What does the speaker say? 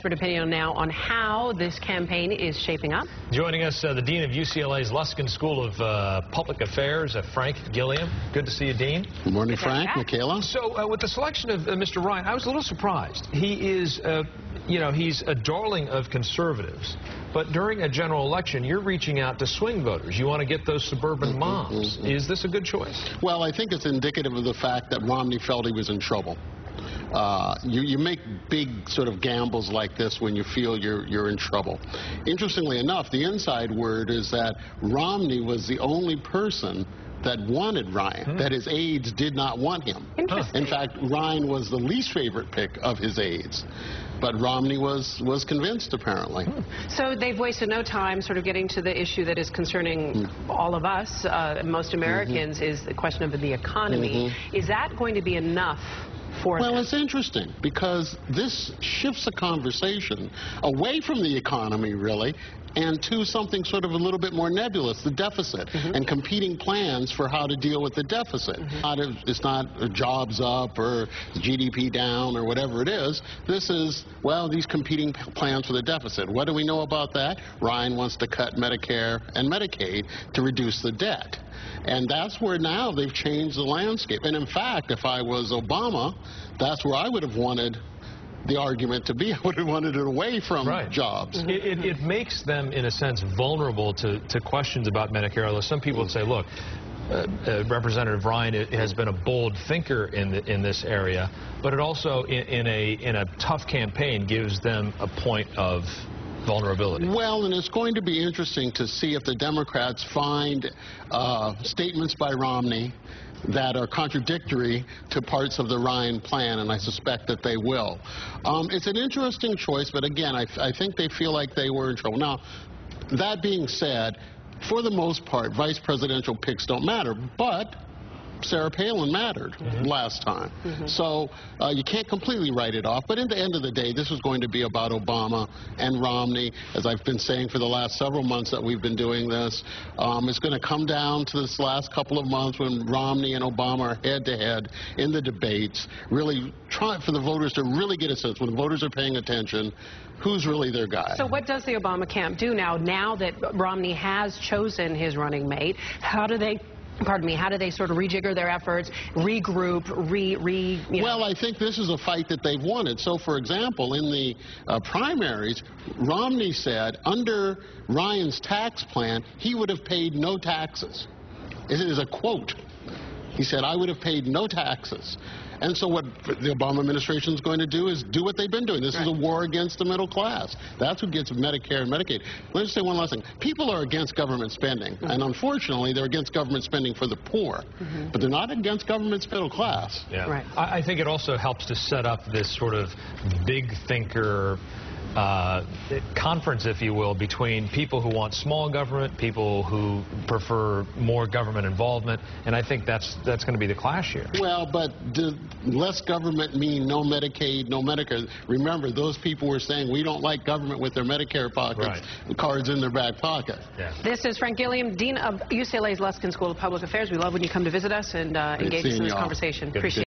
expert opinion now on how this campaign is shaping up. Joining us, the Dean of UCLA's Luskin School of Public Affairs, Frank Gilliam. Good to see you, Dean. Good morning, Frank. Michaela. So, with the selection of Mr. Ryan, I was a little surprised. He is, he's a darling of conservatives. But during a general election, you're reaching out to swing voters. You want to get those suburban moms. Is this a good choice? Well, I think it's indicative of the fact that Romney felt he was in trouble. You make big sort of gambles like this when you feel you're in trouble. Interestingly enough, the inside word is that Romney was the only person that wanted Ryan, that his aides did not want him. In fact, Ryan was the least favorite pick of his aides. But Romney was convinced, apparently. So they've wasted no time sort of getting to the issue that is concerning all of us, most Americans, is the question of the economy. Is that going to be enough for them? Well, it's interesting because this shifts the conversation away from the economy, really, and to something sort of a little bit more nebulous, the deficit, and competing plans for how to deal with the deficit. It's not jobs up or GDP down or whatever it is. This is, well, these competing plans for the deficit. What do we know about that? Ryan wants to cut Medicare and Medicaid to reduce the debt. And that's where now they've changed the landscape. And in fact, if I was Obama, that's where I would have wanted the argument to be. I would have wanted it away from jobs. It makes them, in a sense, vulnerable to questions about Medicare. Although some people would say, look, Representative Ryan has been a bold thinker in this area, but it also, in a tough campaign, gives them a point of vulnerability. Well, and it's going to be interesting to see if the Democrats find statements by Romney that are contradictory to parts of the Ryan plan, and I suspect that they will. It's an interesting choice, but again, I think they feel like they were in trouble. Now, that being said, for the most part, vice presidential picks don't matter, but Sarah Palin mattered last time. So you can't completely write it off. But at the end of the day, this is going to be about Obama and Romney. As I've been saying for the last several months that we've been doing this, it's going to come down to this last couple of months when Romney and Obama are head-to-head in the debates, really trying for the voters to really get a sense, when the voters are paying attention, who's really their guy. So what does the Obama camp do now that Romney has chosen his running mate? How do they sort of rejigger their efforts, regroup, Well, I think this is a fight that they've wanted. So, for example, in the primaries, Romney said under Ryan's tax plan, he would have paid no taxes. It is a quote. He said, I would have paid no taxes. And so what the Obama administration is going to do is do what they've been doing. This is a war against the middle class. That's what gets Medicare and Medicaid. Let me say one last thing. People are against government spending, and unfortunately, they're against government spending for the poor. But they're not against government's middle class. Yeah. I think it also helps to set up this sort of big thinker conference, if you will, between people who want small government, people who prefer more government involvement, and I think that's going to be the clash here. Well, but does less government mean no Medicaid, no Medicare? Remember, those people were saying we don't like government with their Medicare cards in their back pocket. This is Frank Gilliam, Dean of UCLA's Luskin School of Public Affairs. We love when you come to visit us and engage us in this conversation. Appreciate it.